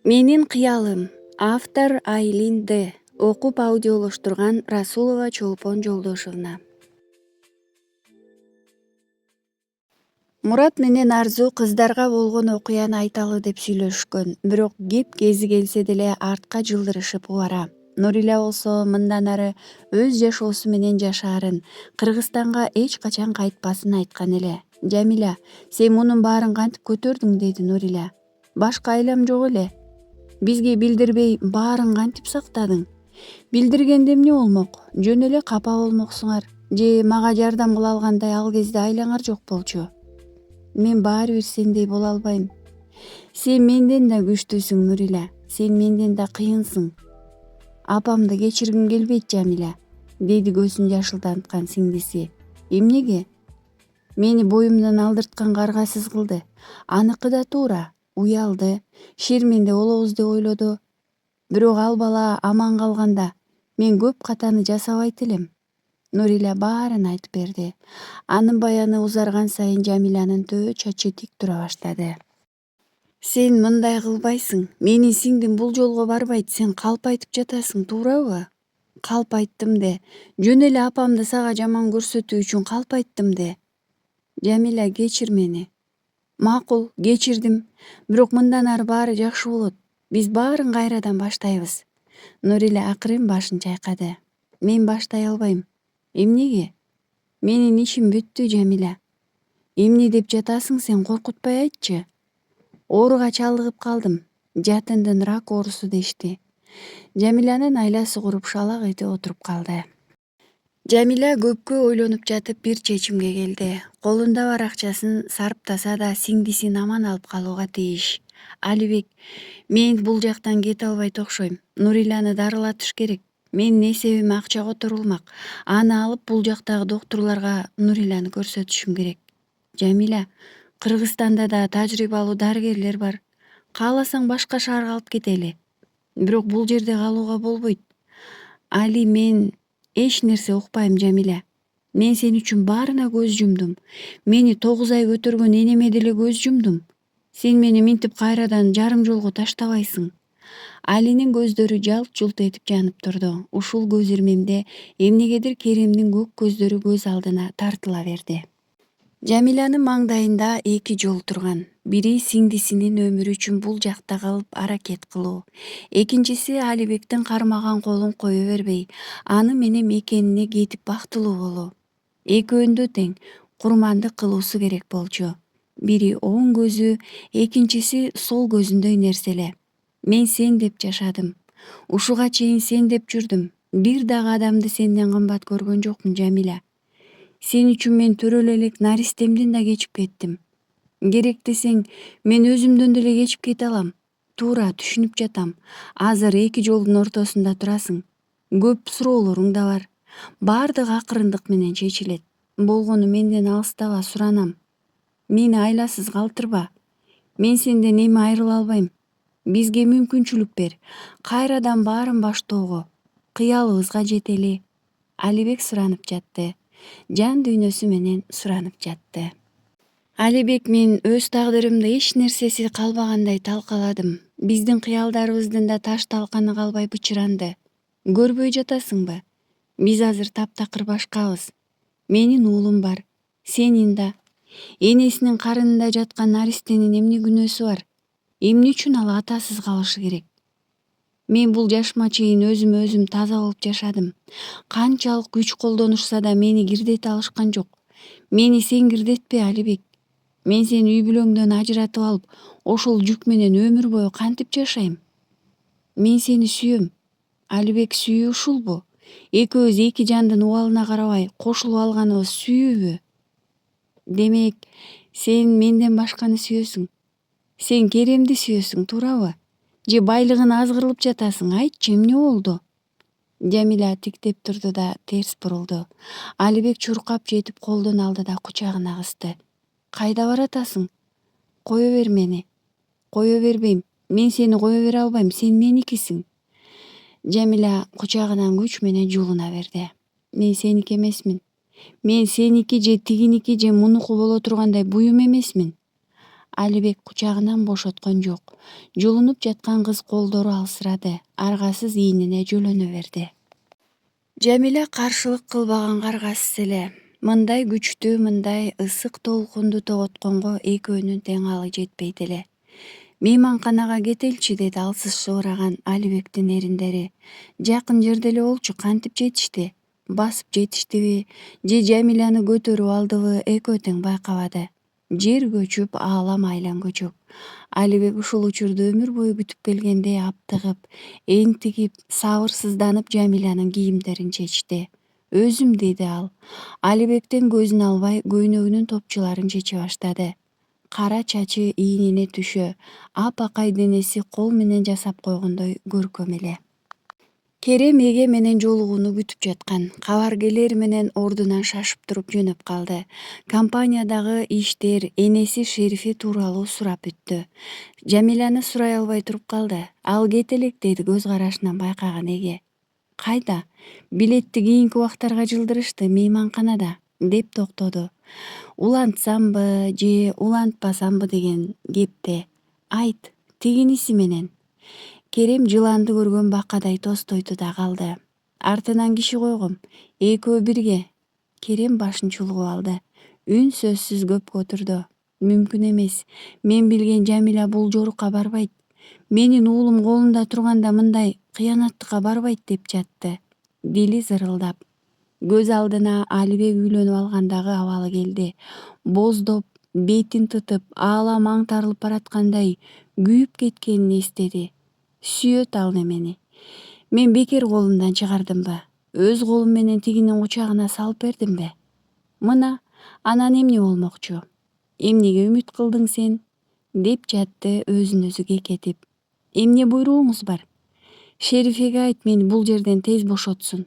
Менин кыялым. Автор Айлин Д. Окуп аудиолоштурган Расулова Чолпон Жолдошовна. Мурат менен Арзу кыздарга болгон окуяны айталы деп сүйлөшкөн. Бирок кеп кези келсе деле артка жылдырышып убара. Нурила болсо мындан ары өз жашоосу менен жашаарын, Кыргызстанга эч качан кайтпасын айткан эле. Жамиля, сен мунун баарын кантип көтөрдүң, деди Нурила. Башка айлам жок эле. Бизге билдирбей баарын кантип сактадың? Билдиргенде эмне болмок? Жөн эле капа болмоксуңар. Же мага жардам кыла алгандай ал кезде айлаңар жок болчу. Мен баары бир сендей боло албайм. Сен менден да күчтүүсүң, Нурила. Сен менден да кыйынсың. Апамды кечиргим келбейт, Жамиля, деди көзүн жашылданткан сиңдиси. Эмнеге? Мени боюмдан алдырткан каргасыз кылды. Аныкы да туура. Уялды, шерменде болобуз деп ойлоду. Бирок ал бала аман калганда мен көп катаны жасабайт элем. Нурила баарын айтып берди. Анын баяны узарган сайын Жамилянын төө чачы тик тура баштады. Сен мындай кылбайсың. Менин сиңдим бул жолго барбайт. Сен калп айтып жатасың, туурабы? Калп айттым де. Жөн эле апамды сага жаман көрсөтүү үчүн калп айттым де. Жамиля, кечир мени. Макул, кечирдим. Бирок мындан ары баары жакшы болот. Биз баарын кайрадан баштайбыз. Нурила акырын башын чайкады. Мен баштай албайм. Эмнеге? Менин ишим бүттү, Жамиля. Эмне деп жатасың сен, коркутпай айтчы. Ооруга чалдыгып калдым. Жатындын рак оорусу дешти. Жамилянын айласы куруп шалак этип отуруп калды. Жамиля көпкө ойлонуп жатып бир чечимге келди. Колунда бар акчасын сарптаса да сиңдисин аман алып калууга тийиш. Алибек, мен бул жактан кете албайт окшойм. Нуриланы дарылатыш керек. Менин эсебиме акча которулмак. Аны алып бул жактагы доктурларга Нуриланы көрсөтүшүм керек. Жамиля, Кыргызстанда да тажрыйбалуу дарыгерлер бар. Кааласаң башка шаарга алып кетели. Бирок бул жерде калууга болбойт. Али, мен эч нерсе укпайм, Жамиля. Мен сен үчүн баарына көз жумдум. Мени 9 ай көтөргөн энеме деле көз жумдум. Сен мени минтип кайрадан жарым жолго таштабайсың. Алинин көздөрү жалт-жулт этип жанып турду. Ушул көз ирмемде эмнегедир Керимдин көк көздөрү көз алдына тартыла берди. Жамилянын маңдайында 2 жол турган. Бири сиңдисинин өмүрү үчүн бул жакта калып аракет кылуу. Экинчиси Алибектин кармаган колун кое бербей, аны менен экенине кетип бактылуу болуу. Экөөндө тең курмандык кылуусу керек болчу. Бири оң көзү, экинчиси сол көзүндөй нерселе. Мен сен деп жашадым. Ушуга чейин сен деп жүрдүм. Бир дагы адамды сенден кымбат көргөн жокмун, Жамиля. Сен үчүн мен төрөлө элек наристемден да кечип кеттим. Керек десең, мен өзүмдөн деле кечип кете алам. Туура түшүнүп жатам. Азыр 2 жолдун ортосунда турасың. Көп суроолоруң да бар. Баардыгы акырындык менен чечилет. Болгону менден алыстаба, суранам. Мени айласыз калтырба. Мен сенден эми айрыла албайм. Бизге мүмкүнчүлүк бер. Кайрадан баарын баштоого, кыялыбызга жетели. Алибек суранып жатты. Жан дүйнөсү менен суранып жатты. Алибек, мен өз тагдырымды эч нерсеси калбагандай талкаладым. Биздин кыялдарыбыздын да таш талканы калбай бычыранды. Көрбөй жатасыңбы? Биз азыр таптакыр башкабыз. Менин уулум бар. Сенин да. Энесинин карынында жаткан наристенин эмне күнөөсү бар? Эмне үчүн ал атасыз калышы керек? Мен бул жашыма чейин өзүм таза болуп жашадым. Канчалык күч колдонушса да мени кирдете алышкан жок. Мени сен кирдетпе, Алибек. Мен сени үй бүлөңдөн ажыратып алып, ошол жүк менен өмүр бою кантип жашайм? Мен сени сүйөм. Алибек, сүйүү ушулбу? Экөөбүз 2 жандын убалына карабай кошулуп алганыбыз сүйүүбү? Демек, сен менден башканы сүйөсүң. Сен Керемди сүйөсүң, туурабы? Же байлыгын азгырылып жатасың? Айтчы, эмне болду? Жамиля тиктеп турду да терс бурулду. Алибек чуркап жетип колдон алды да кучагына кысты. Кайда баратасың? Кое бер мени. Кое бербейм. Мен сени кое бере албайм, сен меникисиң. Жамиля кучагынан күч менен жулуна берди. Мен сеники эмесмин. Мен сеники же тигиники же мунуку боло тургандай буюм эмесмин. Алибек кучагынан бошоткон жок. Жулунуп жаткан кыз колдору алсырады, аргасыз ийнине жөлөнө берди. Жамиля каршылык кылбаганга аргасыз эле. Мындай күчтүү, мындай ысык толкунду тоготконго экөөнүн тең алы жетпейт эле. Мейманканага кетеличи, деди алсыз шыбыраган Алибектин эриндери. Жакын жерде эле болчу, кантип жетишти? Басып жетиштиби же Жамиляны көтөрүп алдыбы, экөө тең байкабады. Жер көчүп, аалам айлан көчөк. Алибек ушул учурду өмүр бою күтүп келгендей аптыгып, энтигип, сабырсызданып Жамилянын кийимдерин чечти. Өзүм, деди ал. Алибектен көзүн албай көйнөгүнүн топчуларын чече баштады. Кара чачы ийнине түшө, апакай денеси кол менен жасап койгондой көркөм эле. Керем эге менен жолугууну күтүп жаткан. Кабаргерлер менен ордунан шашып туруп жөнөп калды. Компаниядагы иштер энеси Шерифи тууралуу сурап өттү. Жамиляны сурай албай туруп калды. Ал кете элек, деди көз карашынан байкаган эге. Кайда? Билетти кийинки убактарга жылдырышты, мейманканада, деп токтоду. Улантсамбы же улантпасамбы деген кепте. Айт, тигиниси менен. Керем жыланды көргөн бакадай тостойду да калды. Артынан киши койгом, экөө бирге. Керем башын чулгуп алды. Үн сөзсүз көпкө отурду. Мүмкүн эмес. Мен билген Жамиля бул жорукка барбайт. Менин уулум колунда турганда мындай кыянаттыкка барбайт, деп жатты. Дили зырылдап. Көз алдына Алибек үйлөнүп алгандагы абалы келди. Боздоп, бетин тытып, аалам аңтарылып бараткандай күйүп кеткенин эстеди. Сүйөт ал немени. Мен бекер колумдан чыгардымбы? Өз колум менен тигинин кучагына салып бердимби? Мына, анан эмне болмокчу? Эмнеге үмүт кылдың сен? Деп жатты өзүн өзү кекетип. Эмне буйругуңуз бар? Шерифеге айт, мени бул жерден тез бошотсун.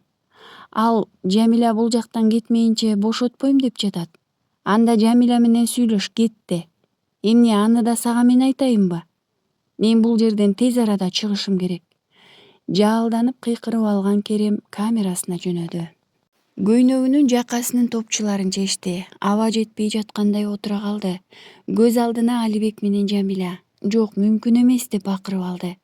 Ал Жамиля бул жактан кетмейинче бошотпойм деп жатат. Анда Жамиля менен сүйлөш, кетти. Эмне, аны да сага мен айтайынбы? Мен бул жерден тез арада чыгышым керек. Жаалданып кыйкырып алган Керем камерасына жөнөдү. Көйнөгүнүн жакасынын топчуларын чечти. Аба жетпей жаткандай отура калды. Көз алдына Алибек менен Жамиля. Жок, мүмкүн эмес, деп бакырып алды.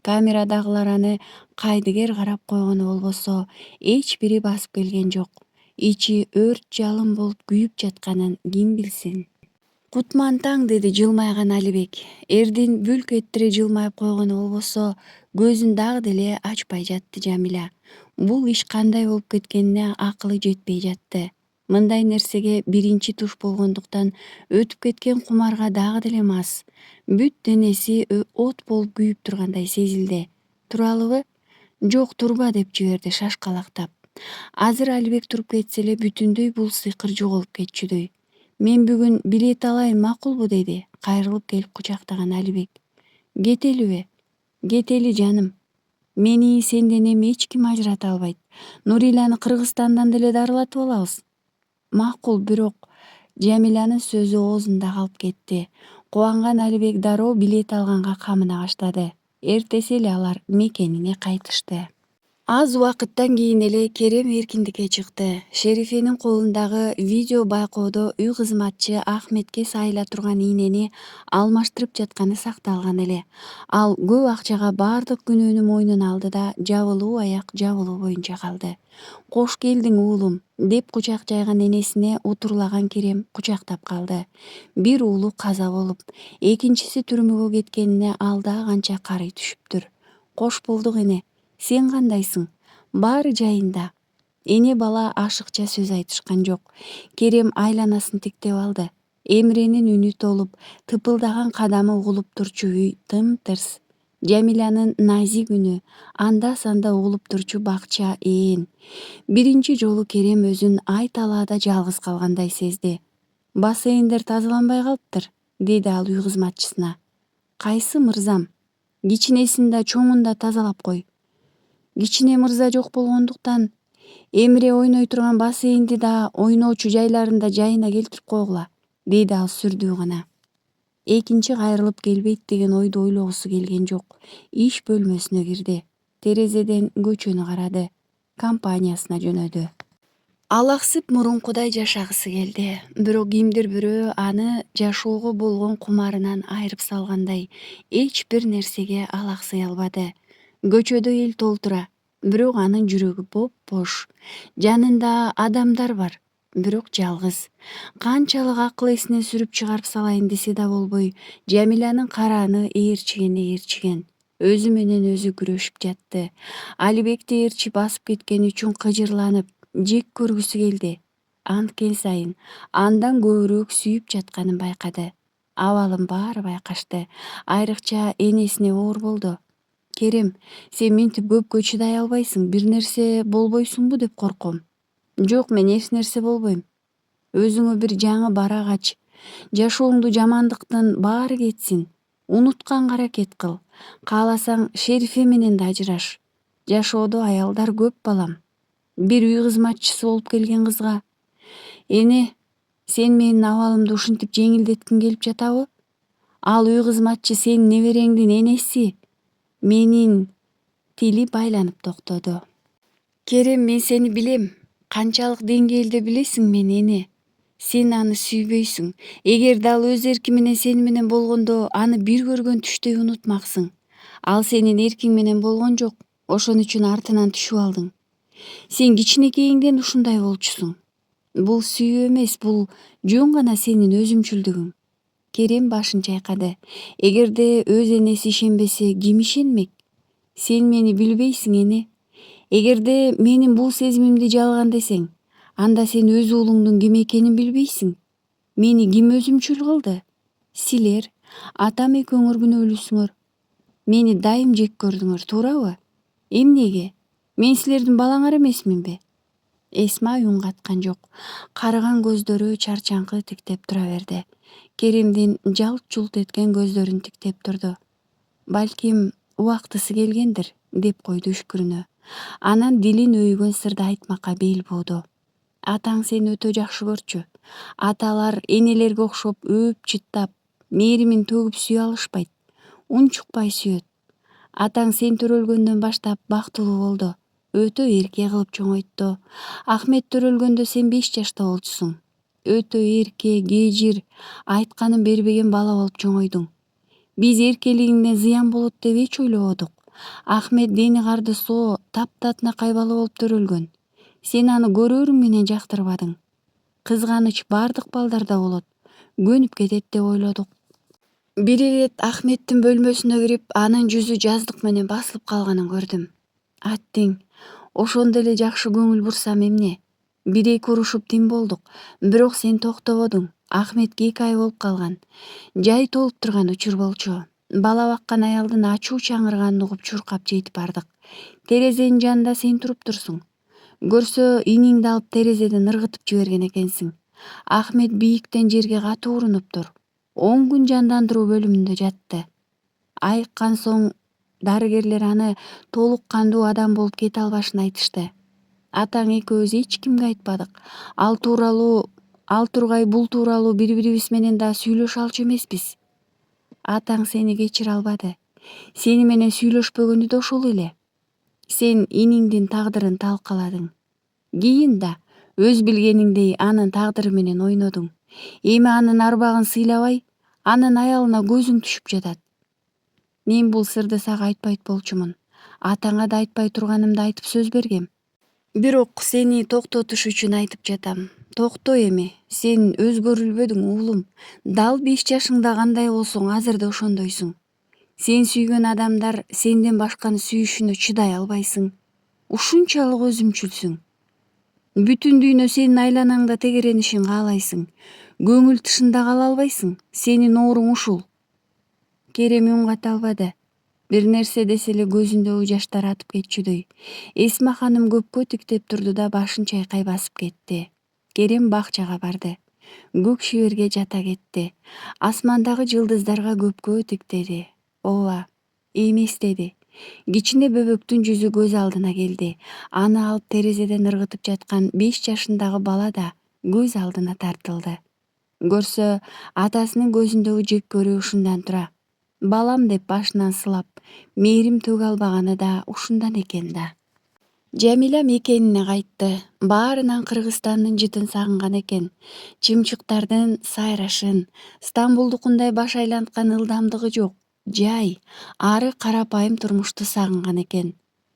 Камерадагылар аны кайдыгер карап койгону болбосо, эч бири басып келген жок. Ичи өрт жалын болуп күйүп жатканын ким билсин? Кутман-таң, деди жылмайган Алибек. Эрдин бүлк эттире жылмайып койгону болбосо, көзүн дагы деле ачпай жатты Жамиля. Бул иш кандай болуп кеткенине акылы жетпей жатты. Мындай нерсеге биринчи туш болгондуктан өтүп кеткен кумарга дагы деле мас. Бүт денеси от болуп күйүп тургандай сезилди. Туралыбы? Жок, турба, деп жиберди шашкалактап. Азыр Алибек туруп кетсе эле бүтүндөй бул сыйкыр жоголуп кетчүдөй. Мен бүгүн билет алайын, макулбу, деди кайрылып келип кучактаган Алибек. Кетелиби? Кетели, жаным. Мени сенден эми эч ким ажырата албайт. Нуриляны Кыргызстандан деле дарылатып алабыз. Макул, бирок Жамилянын сөзү оозунда калып кетти. Кубанган Алибек дароо билет алганга камына баштады. Эртеси эле алар мекенине кайтышты. Аз убакыттан кийин эле Керем эркиндикке чыкты. Шерифенин колундагы видео байкоодо үй кызматчы Ахметке сайыла турган ийнени алмаштырып жатканы сакталган эле. Ал көп акчага баардык күнөөнү мойнуна алды да жабылуу аяк жабылуу боюнча калды. Кош келдиң, уулум, деп кучак жайган энесине утурлаган Керем кучактап калды. Бир уулу каза болуп, экинчиси түрмөгө кеткенине ал да канча карый түшүптүр. Кош болдук, эне. Сен кандайсың? Баары жайында. Эне бала ашыкча сөз айтышкан жок. Керем айланасын тиктеп алды. Эмренин үнү толуп, тыпылдаган кадамы угулуп турчу үй тым-тырс. Жамилянын назик үнү, анда-санда угулуп турчу бакча ээн. Биринчи жолу Керем өзүн ай талаада жалгыз калгандай сезди. Бассейндер тазаланбай калыптыр, деди ал үй кызматчысына. Кайсы, мырзам? Кичинесин да чоңун да тазалап кой. Кичине мырза жок болгондуктан Эмре ойной турган бассейнди да ойноочу жайларын да жайына келтирип койгула, деди ал сүрдүү гана. Экинчи кайрылып келбейт деген ойду ойлогусу келген жок. Иш бөлмөсүнө кирди. Терезеден көчөнү карады. Компаниясына жөнөдү. Алаксып мурункудай жашагысы келди. Бирок кимдир бирөө аны жашоого болгон кумарынан айырып салгандай эч бир нерсеге алаксый албады. Көчөдө эл толтура, бирок анын жүрөгү бош. Жанында адамдар бар, бирок жалгыз. Канчалык акыл эсинен сүрүп чыгарып салайын десе да болбой, Жамиланын карааны ээрчиген. Өзү менен өзү күрөшүп жатты. Алибекти ээрчи басып кеткени үчүн кыжырланып, жек көргүсү келди. Анткен сайын андан көбүрөөк сүйүп жатканын байкады. Абалын баары байкашты. Айрыкча энесине оор болду. Керим, сен минтип көпкө чыдай албайсың, бир нерсе болбойсуңбу деп корком. Жок, мен эч нерсе болбойм. Өзүңө бир жаңы барак ач. Жашооңду жамандыктын баары кетсин. Унутканга аракет кыл. Кааласаң Шерифе менен да ажыраш. Жашоодо аялдар көп балам. Бир үй кызматчысы болуп келген кызга. Эне, сен менин абалымды ушинтип жеңилдеткиң келип жатабы? Ал үй кызматчы сенин небереңдин энеси. Менин тили байланып токтоду. Керем, мен сени билем. Канчалык деңгээлде билесиң мени, эне. Сен аны сүйбөйсүң. Эгерде ал өз эрки менен сени менен болгондо аны бир көргөн түштөй унутмаксың. Ал сенин эркиң менен болгон жок. Ошон үчүн артынан түшүп алдың. Сен кичинекейиңден ушундай болчусуң. Бул сүйүү эмес, бул жөн гана сенин өзүмчүлдүгүң. Керем башын чайкады. Эгерде өз энеси ишенбесе, ким ишенмек? Сен мени билбейсиң, эне. Эгерде менин бул сезимимди жалган десең, анда сен өз уулуңдун ким экенин билбейсиң. Мени ким өзүмчүл кылды? Силер, атам экөөңөр күнөөлүүсүңөр. Мени дайым жек көрдүңөр, туурабы? Эмнеге? Мен силердин балаңар эмесминби? Эсмай үн каткан жок. Карыган көздөрү чарчаңкы тиктеп тура берди. Керимдин жалт-жулт эткен көздөрүн тиктеп турду. Балким убактысы келгендир, деп койду үшкүрүнө. Анан дилин өйгөн сырды айтмакка бел бууду. Атаң сени өтө жакшы көрчү. Аталар энелерге окшоп өөп-чыттап, мээримин төгүп сүйө алышпайт. Унчукпай сүйөт. Атаң сен төрөлгөндөн баштап бактылуу болду. Өтө эрке кылып чоңойтту. Ахмет төрөлгөндө сен 5 жашта болчусуң. Өтө эрке, кежир, айтканын бербеген бала болуп чоңойдуң. Биз эркелигиңден зыян болот деп эч ойлободук. Ахмет дени карды соо, таптатынакай бала болуп төрөлгөн. Сен аны көрөрүң менен жактырбадың. Кызганыч бардык балдарда болот. Көнүп кетет деп ойлодук. Бир ирет Ахметтин бөлмөсүнө кирип, анын жүзү жаздык менен басылып калганын көрдүм. Аттиң, ошондо эле жакшы көңүл бурсам эмне? 1-2 урушуп тим болдук, бирок сен токтободуң. Ахметке 2 ай болуп калган. Жай толуп турган учур болчу. Бала баккан аялдын ачуу чаңырганын угуп чуркап жетип бардык. Терезенин жанында сен туруп турсуң. Көрсө, иниңди алып терезеден ыргытып жиберген экенсиң. Ахмет бийиктен жерге катуу урунуптур. 10 күн жандандыруу бөлүмүндө жатты. Айыккан соң дарыгерлер аны толук кандуу адам болуп кете албашын айтышты. Атаң экөөбүз эч кимге айтпадык. Ал тургай бул тууралуу бири-бирибиз менен да сүйлөшө алчу эмеспиз. Атаң сени кечире албады. Сени менен сүйлөшпөгөнү да ошол эле. Сен иниңдин тагдырын талкаладың. Кийин да өз билгениңдей анын тагдыры менен ойнодуң. Эми анын арбагын сыйлабай, анын аялына көзүң түшүп жатат. Мен бул сырды сага айтпайт болчумун. Атаңа да айтпай турганымды айтып сөз бергем. Бирок сени токтотуш үчүн айтып жатам. Токто эми, сен өзгөрүлбөдүң уулум. Дал 5 жашыңда кандай болсоң, азыр да ошондойсуң. Сен сүйгөн адамдар сенден башканы сүйүшүнө чыдай албайсың. Ушунчалык өзүмчүлсүң. Бүтүн дүйнө сенин айланаңда тегеренишин каалайсың. Көңүл тышында кала албайсың. Сенин ооруң ушул. Керем үн ката албады. Бир нерсе десе эле көзүндөгү жаштар атып кетчүдөй. Эсма ханым көккө тиктеп турду да башын чайкай басып кетти. Керем бакчага барды. Көк шиберге жата кетти. Асмандагы жылдыздарга көпкө тиктеди. Ооба, эместеди. Кичине бөбөктүн жүзү көз алдына келди. Аны алып терезеден ыргытып жаткан 5 жашындагы бала да көз алдына тартылды. Көрсө, атасынын көзүндөгү жек көрүү ушундан тура. Балам деп башынан сылап, мээрим төгө албаганы да ушундан экен да. Жамиля мекенине кайтты. Баарынан Кыргызстандын жытын сагынган экен. Чымчыктардын сайрашын, Стамбулдукундай баш айланткан ылдамдыгы жок. Жай, ары карапайым турмушту сагынган экен.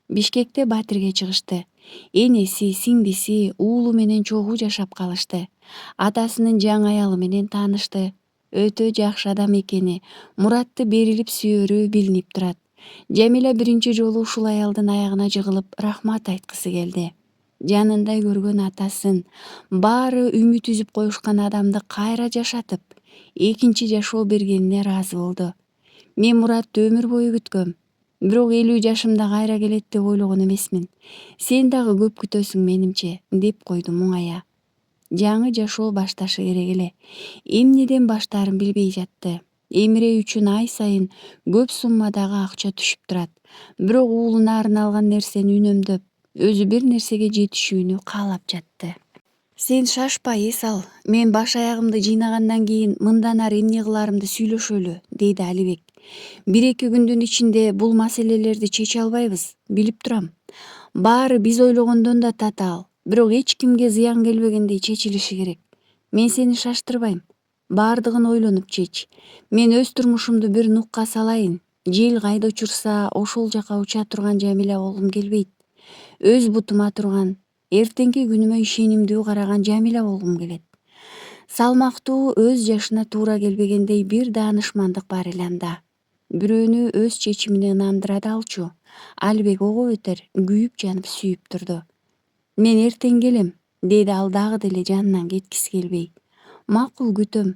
Бишкекте батирге чыгышты. Энеси, сиңдиси, уулу менен чогуу жашап калышты. Атасынын жаңы аялы менен таанышты. Өтө жакшы адам экени, Муратты берилип сүйөрү билинип турат. Жамиля биринчи жолу ушул аялдын аягына жыгылып рахмат айткысы келди. Жанында көргөн атасын, баары үмүт үзүп коюшкан адамды кайра жашатып, экинчи жашоо бергенине ыраазы болду. Мен Муратты өмүр бою күткөм. Бирок 50 жашымда кайра келет деп ойлогон эмесмин. Сен дагы көп күтөсүң менимче, деп койду муңая. Жаңы жашоо башташы керек эле. Эмнеден баштаарын билбей жатты. Эмире үчүн ай сайын көп суммадагы акча түшүп турат. Бирок уулуна арналган нерсени үнөмдөп, өзү бир нерсеге жетишүүнү каалап жатты. Сен шашпай эс ал. Мен баш аягымды жыйнагандан кийин мындан ары эмне кыларымды сүйлөшөлү, — деди Алибек. 1-2 күндүн ичинде бул маселелерди чече албайбыз, билип турам. Баары биз ойлогондон да татаал, бирок эч кимге зыян келбегендей чечилиши керек. Мен сени шаштырбайм. Баардыгын ойлонуп чеч. Мен өз турмушумду бир нукка салайын. Жел кайда учурса, ошол жака уча турган Жамиля болгум келбейт. Өз бутума турган, эртеңки күнүмө ишенимдүү караган Жамиля болгум келет. Салмактуу, өз жашына туура келбегендей бир даанышмандык бар эле анда. Бирөөнү өз чечимине ынандыра да алчу. Алибек ого бетер күйүп жанып сүйүп турду. Мен эртең келем, — деди ал дагы деле жанынан кеткиси келбей. Макул, күтөм.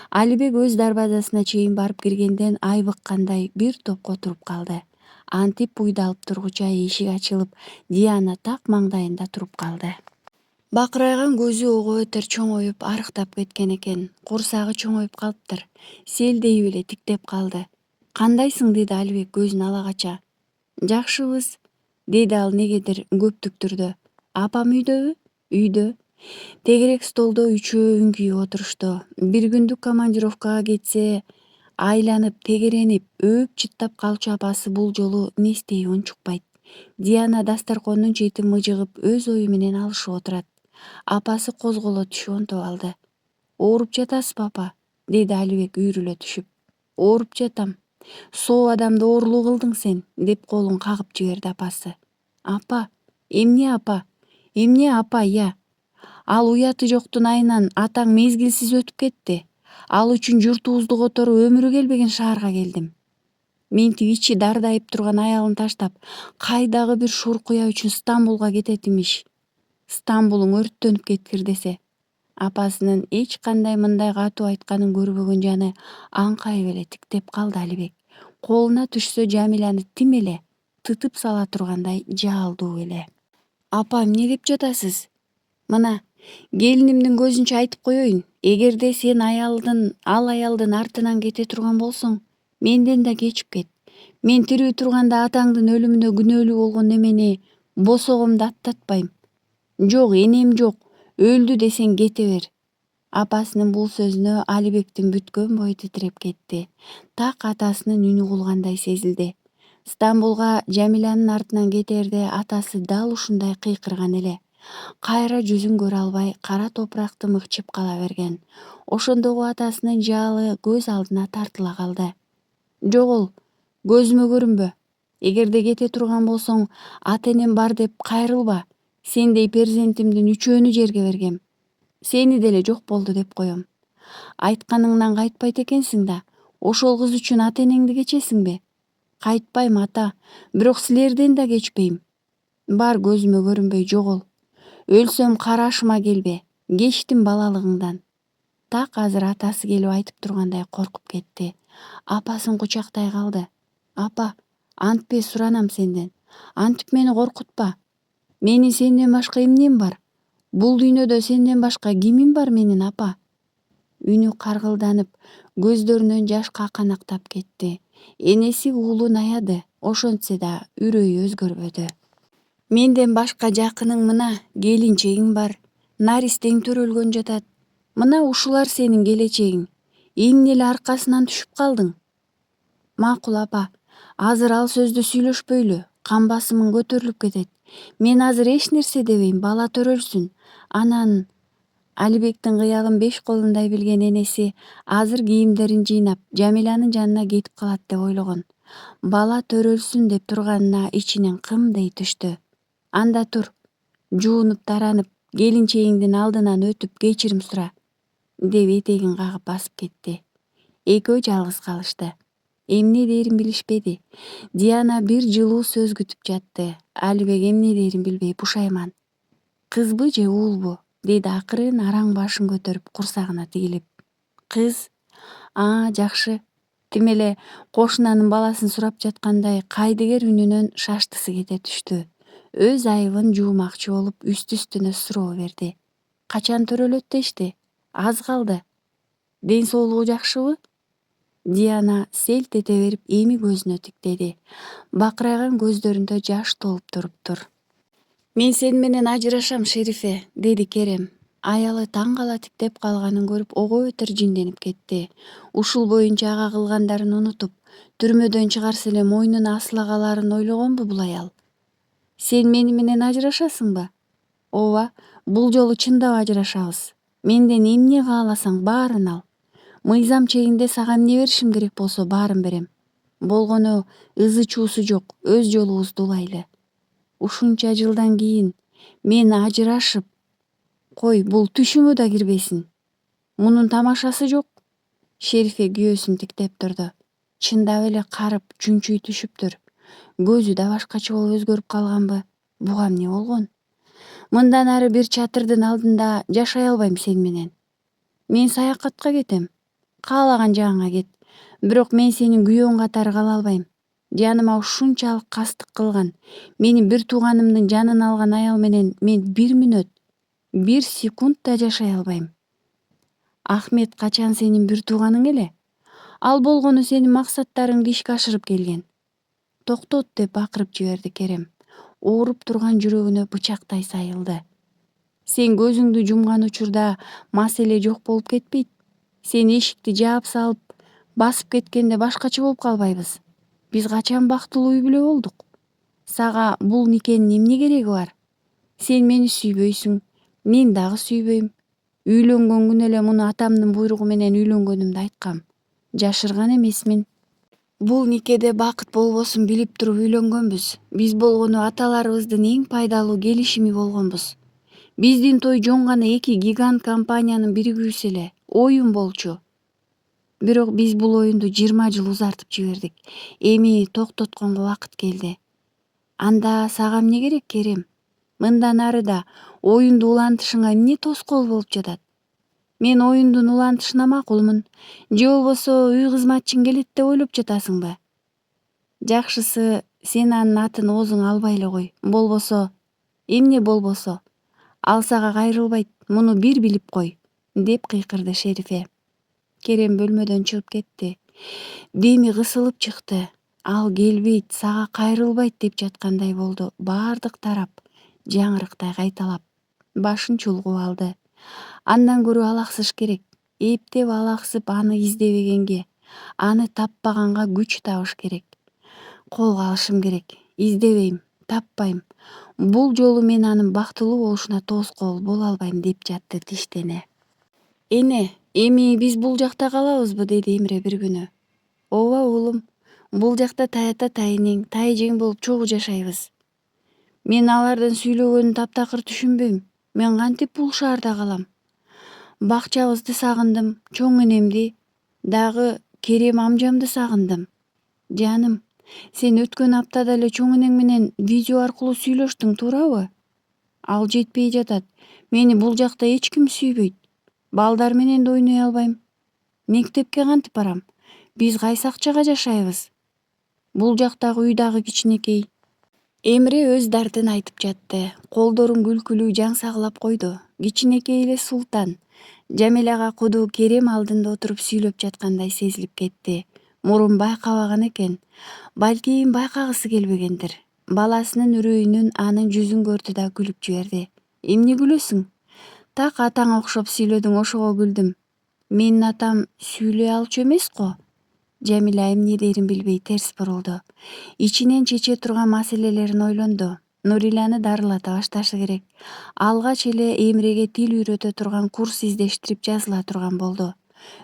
Алибек өз дарбазасына чейин барып киргенден айбыккандай бир топко туруп калды. Антип уйдалып тургуча эшик ачылып, Диана так маңдайында туруп калды. Бакырайган көзү ого бетер чоңоюп, арыктап кеткен экен. Курсагы чоңоюп калыптыр. Селдейип эле тиктеп калды. Кандайсың, — деди Алибек көзүн ала кача. Жакшыбыз, — деди ал негедир көптүктүрдө. Апам үйдөбү? Үйдө. Тегерек столдо үчөө үңкүйүп отурушту. Бир күндүк командировкага кетсе, айланып, тегеренип, өөп чыттап калчу апасы бул жолу не истейби унчукпайт. Диана дасторкондун четин мыжыгып өз ою менен алышып отурат. Апасы козголо түшүп онтоп алды. Ооруп жатасызбы, апа? — деди Алибек үйрүлө түшүп. Ооруп жатам. Соо адамды оорулуу кылдың сен, — деп колун кагып жиберди апасы. Апа, эмне апа? Эмне апа, я? Ал уяты жоктун айынан атаң мезгилсиз өтүп кетти. Ал үчүн журтубузду которуп өмүрү келбеген шаарга келдим. Минтип ичи дардайып турган аялын таштап, кайдагы бир шуркуя үчүн Стамбулга кетет имиш. Стамбулуң өрттөнүп кеткир десе. Апасынын эч кандай мындай катуу айтканын көрбөгөн жаны аңкайып эле тиктеп калды Алибек. Колуна түшсө Жамиляны тим эле тытып сала тургандай жаалдуу эле. Апа, эмне деп жатасыз? Мына, келинимдин көзүнчө айтып коеюн. Эгерде сен ал аялдын артынан кете турган болсоң, менден да кечип кет. Мен тирүү турганда атаңдын өлүмүнө күнөөлүү болгон немени босогомду аттатпайм. Жок, энем жок. Өлдү десең кете бер. Апасынын бул сөзүнө Алибектин бүткөн бою титиреп кетти. Так атасынын үнү кулгандай сезилди. Стамбулга Жамилянын артынан кетерде атасы дал ушундай кыйкырган эле. Кайра жүзүн көрө албай, кара топуракты мыкчып кала берген. Ошондогу атасынын жаалы көз алдына тартыла калды. Жогол, көзүмө көрүнбө. Эгерде кете турган болсоң, ата-энем бар деп кайрылба. Сендей перзентимдин үчөөнү жерге бергем. Сени деле жок болду деп коем. Айтканыңдан кайтпайт экенсиң да, ошол кыз үчүн ата-энеңди кечесиңби? Кайтпайм, ата, бирок силерден да кечпейм. Бар, көзүмө көрүнбөй жогол. Өлсөм карашыма келбе. Кечтим балалыгыңдан. Так азыр атасы келип айтып тургандай коркуп кетти. Апасын кучактай калды. Апа, антпе, суранам сенден. Антип мени коркутпа. Менин сенден башка эмнем бар? Бул дүйнөдө сенден башка кимим бар менин, апа? Үнү каргылданып, көздөрүнөн жаш каканактап кетти. Энеси уулун аяды, ошентсе да үрөйү өзгөрбөдү. Менден башка жакының мына, келинчегиң бар. Наристең төрөлгөн жатат. Мына ушулар сенин келечегиң. Эмне эле аркасынан түшүп калдың? Макул, апа, азыр ал сөздү сүйлөшпөйлү. Кан басымың көтөрүлүп кетет. Мен азыр эч нерсе дебейм, бала төрөлсүн. Анан Алибектин кыялын 5 колундай билген энеси азыр кийимдерин жыйнап Жамиланын жанына кетип калат деп ойлогон. Бала төрөлсүн деп турганына ичинен кымдый түштү. Анда тур, жуунуп таранып, келинчегиңдин алдынан өтүп кечирим сура, деп этегин кагып басып кетти. Экөө жалгыз калышты. Эмне дээрин билишпеди. Диана бир жылуу сөз күтүп жатты. Алибек эмне дээрин билбей бушайман. Кызбы же уулбу? Деди акырын араң башын көтөрүп курсагына тигилип. Кыз? Жакшы. Тим эле кошунанын баласын сурап жаткандай кайдыгер үнүнөн шаштысы кете түштү. Өз айыбын жуумакчы болуп үстү-үстүнө суроо берди. Качан төрөлөт дешти? Аз калды. Ден соолугу жакшыбы? Диана селт эте берип эми көзүнө тиктеди. Бакырайган көздөрүндө жаш толуп туруптур. Мен сени менен ажырашам, Шерифе, деди Керем. Аялы таң кала тиктеп калганын көрүп ого бетер жинденип кетти. Ушул боюнча ага кылгандарын унутуп, түрмөдөн чыгарса эле мойнуна асыла калаарын ойлогонбу бул аял? Сен мени менен ажырашасыңбы? Ооба, бул жолу чындап ажырашабыз. Менден эмне кааласаң баарын ал. Мыйзам чегинде сага эмне беришим керек болсо баарын берем. Болгону ызы-чуусу жок, өз жолубузду улайлы. Ушунча жылдан кийин мен ажырашып, кой, бул түшүңө да кирбесин. Мунун тамашасы жок. Шерифе күйөөсүн тиктеп турду. Чындап эле карып, чүнчүй түшүптүр. Көзү да башкача болуп өзгөрүп калганбы? Буга эмне болгон? Мындан ары бир чатырдын алдында жашай албайм сени менен. Мен саякатка кетем. Каалаган жагыңа кет. Бирок мен сенин күйөөң катары кала албайм. Жаныма ушунчалык кастык кылган, менин бир тууганымдын жанын алган аял менен мен бир мүнөт, бир секунд да жашай албайм. Ахмет качан сенин бир тууганың эле? Ал болгону сенин максаттарыңды ишке ашырып келген. Токтот, деп бакырып жиберди Керем. Ооруп турган жүрөгүнө бычактай сайылды. Сен көзүңдү жумган учурда маселе жок болуп кетпейт. Сен эшикти жаап салып, басып кеткенде башкача болуп калбайбыз. Биз качан бактылуу үй бүлө болдук? Сага бул никенин эмне кереги бар? Сен мени сүйбөйсүң, мен дагы сүйбөйм. Үйлөнгөн күнү эле муну атамдын буйругу менен үйлөнгөнүмдү айткам. Жашырган эмесмин. Бул никеде бакыт болбосун билип туруп үйлөнгөнбүз. Биз болгону аталарыбыздын эң пайдалуу келишими болгонбуз. Биздин той жөн гана эки гигант компаниянын биригүүсү эле, оюн болчу. Бирок биз бул оюнду 20 жыл узартып жибердик. Эми токтотконго убакыт келди. Анда сага эмне керек, Керем? Мындан ары да оюнду улантышыңа эмне тоскоол болуп жатат? Мен оюндун улантышына макулмун. Же болбосо үй кызматчың келет деп ойлоп жатасыңбы? Жакшысы, сен анын атын оозуңа албай эле кой. Болбосо... Эмне болбосо? Ал сага кайрылбайт, муну бир билип кой, деп кыйкырды Шерифе. Керем бөлмөдөн чыгып кетти. Деми кысылып чыкты. Ал келбейт, сага кайрылбайт деп жаткандай болду. Баардык тарап жаңырыктай кайталап башын чулгуп алды. Андан көрө алаксыш керек. Эптеп алаксып аны издебегенге, аны таппаганга күч табыш керек. Колго алышым керек. Издебейм, таппайм. Бул жолу мен анын бактылуу болушуна тоскоол боло албайм, деп жатты тиштене. Эне, эми биз бул жакта калабызбы, деди Эмре бир күнү. Ооба уулум, бул жакта таята тайнең, тайжең болуп чогуу жашайбыз. Мен алардын сүйлөгөнүн таптакыр түшүнбөйм. Мен кантип бул шаарда калам? Бакчабызды сагындым, чоң энемди, дагы Керем амжамды сагындым. Жаным, сен өткөн аптада эле чоң энең менен видео аркылуу сүйлөштүң, туурабы? Ал жетпей жатат. Мени бул жакта эч ким сүйбөйт. Балдар менен да ойной албайм. Мектепке кантип барам? Биз кайсы акчага жашайбыз? Бул жактагы үй дагы кичинекей. Эмре өз дартын айтып жатты. Колдорун күлкүлүү жаңсагылап койду. Кичинекей эле Султан. Жамилага куду Керем алдында отуруп сүйлөп жаткандай сезилип кетти. Мурун байкабаган экен. Балким байкагысы келбегендир. Баласынын үрөйүнүн анын жүзүн көрдү да күлүп жиберди. Эмне күлөсүң? Так атаңа окшоп сүйлөдүң, ошого күлдүм. Менин атам сүйлөй алчу эмес го. Жамиля эмне дээрин билбей терс бурулду. Ичинен чече турган маселелерин ойлонду. Нуриланы дарылата башташы керек. Алгач эле Эмиреге тил үйрөтө турган курс издештирип жазыла турган болду.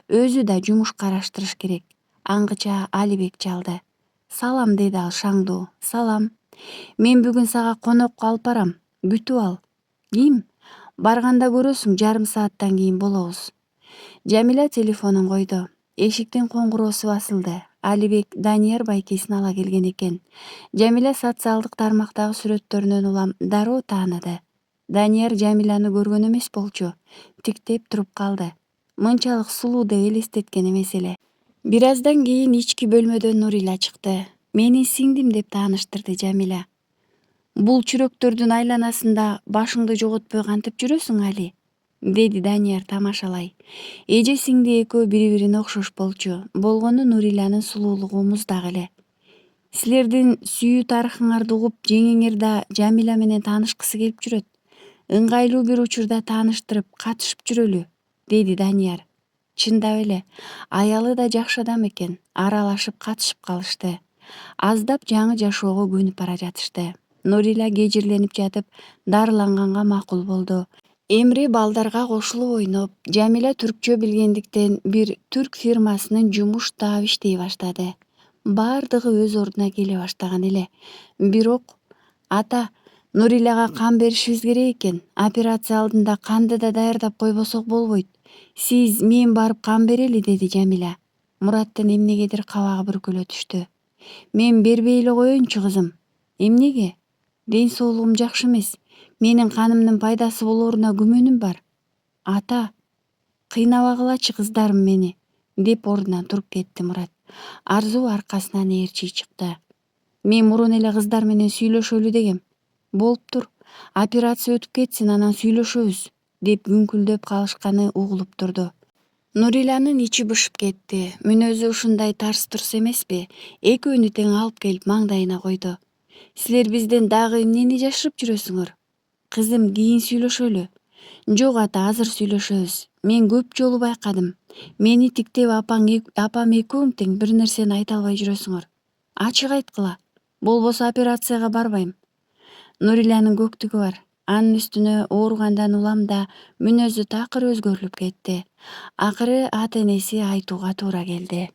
Өзү да жумуш караштырыш керек. Аңгыча Алибек чалды. «Салам» деди ал шаңдуу. «Салам. Мен бүгүн сага конокко алып барам. Күтүп ал». «Ким?» «Барганда көрөсүң, жарым сааттан кийин болобуз». Жамиля телефонун койду. Эшиктин коңгуроосу басылды. Алибек Данияр байкесин ала келген экен. Жамиля социалдык тармактагы сүрөттөрүнөн улам дароо тааныды. Данияр Жамиляны көргөн эмес болчу. Тиктеп туруп калды. Мынчалык сулуу деп элестеткен эмес эле. Бир аздан кийин ички бөлмөдөн Нурила чыкты. «Менин сиңдим» деп тааныштырды Жамиля. «Бул чүрөктөрдүн айланасында башыңды жоготпой кантип жүрөсүң, Али?» деди Данияр тамашалай. Эже сиңди экөө бири-бирине окшош болчу. Болгону Нуриланын сулуулугу муздак эле. «Силердин сүйүү тарыхыңарды угуп, жеңеңер да Жамиля менен таанышкысы келип жүрөт. Ыңгайлуу бир учурда тааныштырып, катышып жүрөлү», деди Данияр. Чындап эле, аялы да жакшы адам экен. Аралашып катышып калышты. Аздап жаңы жашоого көнүп бара жатышты. Нурила кежирленип жатып дарыланганга макул болду. Эмре балдарга кошулуп ойноп, Жамиля түркчө билгендиктен бир түрк фирмасынын жумуш таап иштей баштады. Бардыгы өз ордуна келе баштаган эле. Бирок «Ата, Нурилага кан беришибиз керек экен. Операция алдында канды да даярдап койбосок болбойт. Сиз мен барып кан берели», деди Жамиля. Мураттын эмнегедир кабагы бүркөлө түштү. «Мен бербей эле коеюнчу кызым». «Эмнеге?» «Ден соолугум жакшы эмес. Менин канымдын пайдасы болоруна күмөнүм бар». «Ата, кыйнабагылачы кыздарым мени», деп ордунан туруп кетти Мурат. Арзуу аркасынан ээрчий чыкты. «Мен мурун эле кыздар менен сүйлөшөлү дегем». «Болуптур. Операция өтүп кетсин, анан сүйлөшөбүз», деп күңкүлдөп калышканы угулуп турду. Нуриланын ичи бышып кетти. Мүнөзү ушундай тарс-турс эмеспи? Экөөнү тең алып келип маңдайына койду. «Силер бизден дагы эмнени жашырып жүрөсүңөр? Кызым, кийин сүйлөшөлү». «Жок ата, азыр сүйлөшөбүз. Мен көп жолу байкадым. Мени тиктеп апам экөөң тең бир нерсени айта албай жүрөсүңөр. Ачык айткыла. Болбосо операцияга барбайм». Нуриланын көктүгү бар. Анын үстүнө ооругандан улам да мүнөзү такыр өзгөрүлүп кетти. Акыры ата-энеси айтууга туура келди.